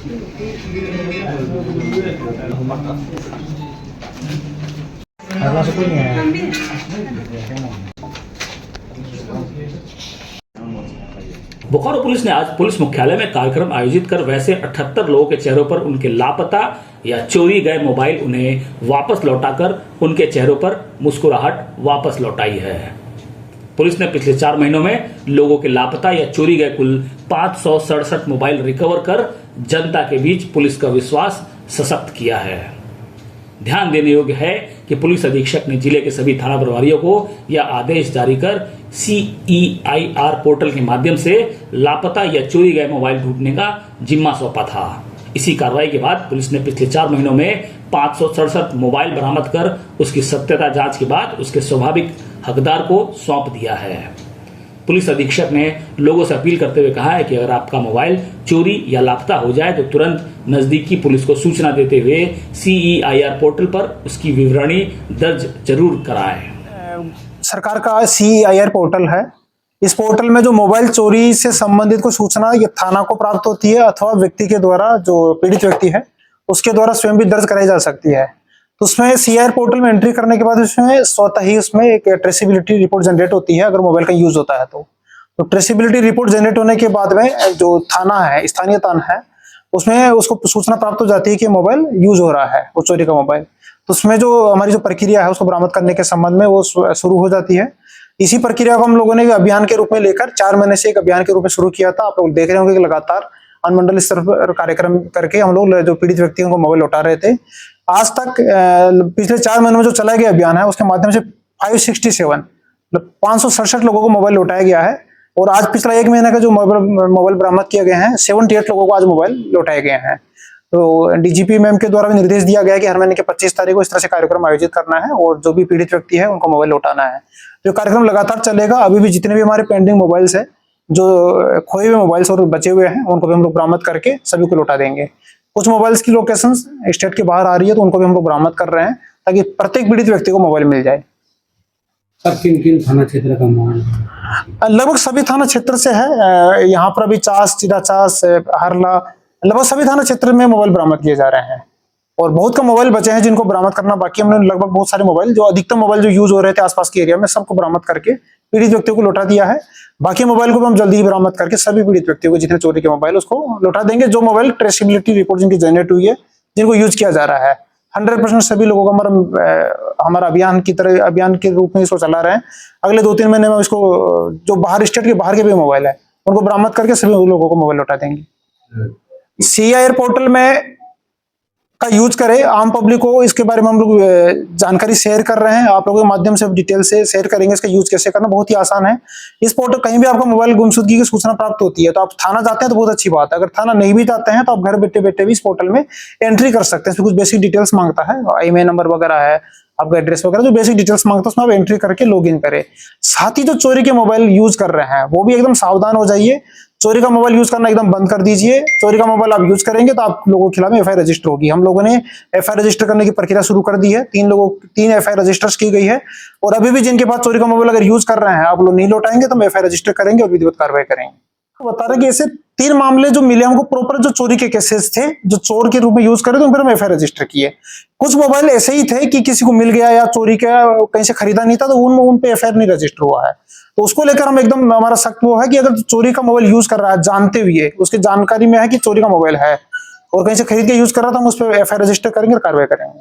Bokaro police ने आज police मुख्यालय में कार्यक्रम आयोजित कर वैसे 78 लोगों के चेहरों पर उनके लापता या चोरी गए मोबाइल उन्हें वापस लौटाकर उनके चेहरों पर मुस्कुराहट वापस लौटाई है। पुलिस ने पिछले 4 महीनों में लोगों के लापता या चोरी गए कुल 567 मोबाइल रिकवर कर जनता के बीच पुलिस का विश्वास सशक्त किया है। ध्यान देने योग्य है कि पुलिस अधीक्षक ने जिले के सभी थाना प्रभारियों को यह आदेश जारी कर CEIR पोर्टल के माध्यम से लापता या चोरी गए मोबाइल ढूंढने का जिम्मा सौंपा था। इसी कार्रवाई के बाद पुलिस ने पिछले 4 महीनों में 567 मोबाइल बरामद कर उसकी सत्यता जांच के बाद उसके स्वाभाविक हकदार को सौंप दिया है। पुलिस अधीक्षक ने लोगों से अपील करते हुए कहा है कि अगर आपका मोबाइल चोरी या लापता हो जाए तो तुरंत नजदीकी पुलिस को सूचना देते हुए CEIR पोर्टल पर उसकी विवरणी दर्ज जरूर कराएं। सरकार का CEIR पोर्टल है। इस पोर्टल में जो मोबाइल चोरी से संबंधित कोई सूचना ये थाना को प्राप्त होती है अथवा व्यक्ति के द्वारा, जो पीड़ित व्यक्ति है उसके द्वारा स्वयं भी दर्ज कराई जा सकती है। तो उसमें CEIR पोर्टल में एंट्री करने के बाद उसमें स्वतः ही उसमें एक ट्रेसेबिलिटी रिपोर्ट जनरेट होती है अगर मोबाइल का यूज होता है तो ट्रेसेबिलिटी रिपोर्ट जनरेट होने के बाद में जो थाना है, स्थानीय थाना है, उसमें उसको सूचना प्राप्त हो जाती है कि मोबाइल यूज हो रहा है, वो चोरी का मोबाइल। तो उसमें जो हमारी जो प्रक्रिया है उसको बरामद करने के संबंध में वो शुरू हो जाती है। इसी प्रक्रिया को हम लोगों ने अभियान के रूप में लेकर 4 महीने से एक अभियान के रूप में शुरू किया था। आप लोग देख रहे होंगे कि लगातार अनुमंडल स्तर पर कार्यक्रम करके हम लोग जो पीड़ित व्यक्तियों को मोबाइल लौटा रहे थे। आज तक पिछले 4 महीनों में जो चलाया गया अभियान है उसके माध्यम से 567 लोगों को मोबाइल लौटाया गया है। और आज पिछला 1 महीने का जो मोबाइल बरामद किए गए हैं 78 लोगों को आज मोबाइल लौटाए गए हैं। तो DGP मैम के द्वारा भी निर्देश दिया गया है कि हर महीने के 25 तारीख को इस तरह से कार्यक्रम आयोजित करना है और जो भी पीड़ित व्यक्ति है उनको मोबाइल लौटाना है। जो कार्यक्रम लगातार चलेगा। अभी भी जितने भी हमारे पेंडिंग मोबाइल्स है, जो खोए हुए मोबाइल्स और बचे हुए हैं, उनको भी हम लोग बरामद करके सभी को लौटा देंगे। कुछ मोबाइल्स की लोकेशंस स्टेट के बाहर आ रही है तो उनको भी हम लोग बरामद कर रहे हैं ताकि प्रत्येक पीड़ित व्यक्ति को मोबाइल मिल जाए। सब किन थाना क्षेत्र का मोबाइल? लगभग सभी थाना क्षेत्र से है। यहाँ पर अभी चास, चिराचास, हरला, लगभग सभी थाना क्षेत्र में मोबाइल बरामद किए जा रहे हैं और बहुत कम मोबाइल बचे हैं जिनको बरामद करना बाकी। हमने लगभग बहुत सारे मोबाइल, जो अधिकतम मोबाइल जो यूज हो रहे थे आसपास के एरिया में, सबको बरामद करके पीड़ित व्यक्तियों को लौटा दिया है। बाकी मोबाइल को भी हम जल्दी ही बरामद करके सभी पीड़ित व्यक्तियों को जितने चोरी के मोबाइल उसको लौटा देंगे। जो मोबाइल ट्रेसेबिलिटी रिपोर्ट जिनकी जनरेट हुई है, जिनको यूज किया जा रहा है, 100% सभी लोगों का हमारा अभियान की तरह अभियान के रूप में इसको चला रहे हैं। अगले 2-3 महीने में इसको जो बाहर स्टेट के बाहर के भी मोबाइल है उनको बरामद करके सभी लोगों को मोबाइल लौटा देंगे। CEIR पोर्टल में का यूज करें, आम पब्लिक को इसके बारे में हम लोग जानकारी शेयर कर रहे हैं। आप लोगों के माध्यम से डिटेल से शेयर करेंगे। इसका यूज कैसे करना बहुत ही आसान है। इस पोर्टल कहीं भी आपका मोबाइल गुमशुदगी की सूचना प्राप्त होती है तो आप थाना जाते हैं तो बहुत अच्छी बात है। अगर थाना नहीं भी जाते हैं तो आप घर बैठे बैठे भी इस पोर्टल में एंट्री कर सकते हैं। इसमें कुछ बेसिक डिटेल्स मांगता है, ईमेल नंबर वगैरह है, आपका एड्रेस वगैरह, जो बेसिक डिटेल्स मांगता है उसमें आप एंट्री करके लॉगिन करें। साथ ही जो चोरी के मोबाइल यूज कर रहे हैं वो भी एकदम सावधान हो जाइए। चोरी का मोबाइल यूज करना एकदम बंद कर दीजिए। चोरी का मोबाइल आप यूज करेंगे तो आप लोगों के खिलाफ FIR रजिस्टर होगी। हम लोगों ने FIR रजिस्टर करने की प्रक्रिया शुरू कर दी है। 3 FIR रजिस्टर्स की गई है और अभी भी जिनके पास चोरी का मोबाइल अगर यूज कर रहे हैं, आप लोग नहीं लौटाएंगे तो हम FIR रजिस्टर करेंगे और विधिवत कार्रवाई करेंगे। तो बता रहे कि ऐसे 3 मामले जो मिले हमको प्रॉपर, जो चोरी के केसेस थे, जो चोर के रूप में यूज करे तो फिर हम FIR रजिस्टर किए। कुछ मोबाइल ऐसे ही थे कि किसी को मिल गया या चोरी का कहीं से खरीदा नहीं था तो उन पे FIR नहीं रजिस्टर हुआ है। तो उसको लेकर हम एकदम, हमारा सख्त वो है कि अगर चोरी का मोबाइल यूज कर रहा है जानते हुए, उसकी जानकारी में है कि चोरी का मोबाइल है और कहीं से खरीद के यूज कर रहा था, हम उस पर FIR रजिस्टर करेंगे और कार्रवाई करेंगे।